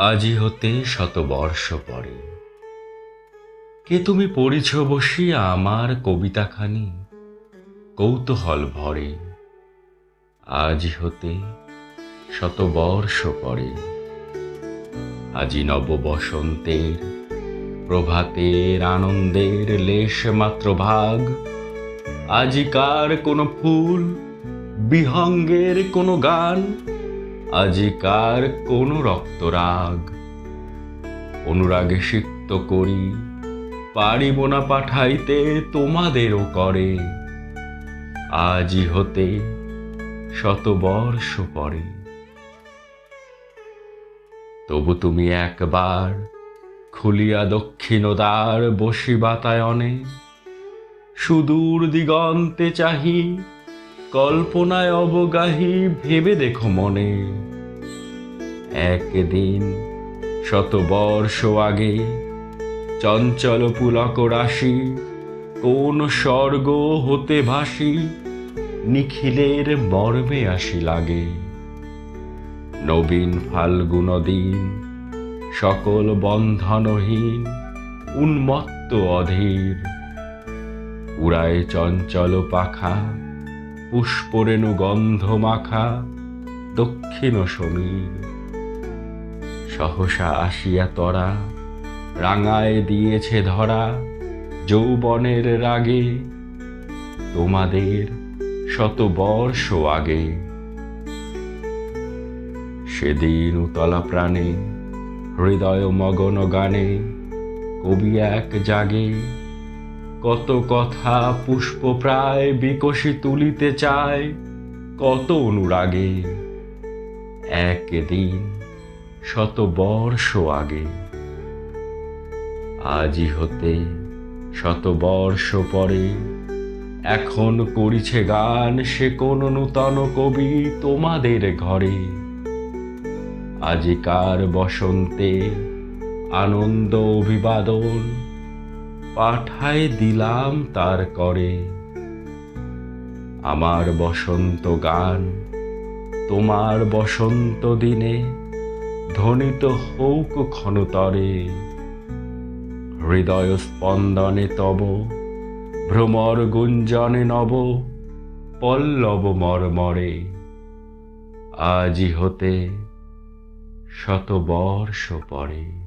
আজি হতে শতবর্ষ পরে কে তুমি পড়িছ বসিয়া আমার কবিতাখানি কৌতূহল ভরে। আজি হতে শতবর্ষ পরে আজি নব বসন্তের প্রভাতের আনন্দের লেশ মাত্র ভাগ। আজিকার কোনো ফুল বিহঙ্গের কোনো গান, আজিকার কোনো রক্তরাগ। অনুরাগে সিক্ত করি পারিব না পাঠাইতে তোমাদেরও করে। আজি হতে শতবর্ষ পরে তবু তুমি একবার খুলিয়া দক্ষিণ দ্বার বসি বাতায়নে। সুদূর দিগন্তে চাহি কল্পনায় অবগাহী ভেবে দেখো মনে। একদিন শতবর্ষ আগে চঞ্চল পুলক রাশি কোন স্বর্গ হতে ভাসি নিখিলের মর্মে আসি লাগে। নবীন ফাল্গুন দিন সকল বন্ধনহীন উন্মত্ত অধীর। উড়ায় চঞ্চল পাখা পুষ্পরেণু গন্ধ মাখা দক্ষিণ সমীর। সহসা আসিয়া তরা রাঙায় দিয়েছে ধরা যৌবনের রাগে তোমাদের শতবর্ষ আগে। সেদিন উতলা প্রাণে হৃদয় মগন গানে কবি এক জাগে। কত কথা পুষ্প প্রায় বিকশি তুলিতে চায় কত অনুরাগে। একদিন শতবর্ষ আগে আজি হতে শতবর্ষ পরে এখন করিছে গান সে কোন নূতন কবি তোমাদের ঘরে। আজিকার বসন্তে আনন্দ অভিবাদন পাঠায় দিলাম তার করে। আমার বসন্ত গান তোমার বসন্ত দিনে ধ্বনিত হৌক ক্ষণতরে। হৃদয় স্পন্দনে তব ভ্রমর গুঞ্জনে নব পল্লব মর্মরে। আজি হতে শতবর্ষ পরে।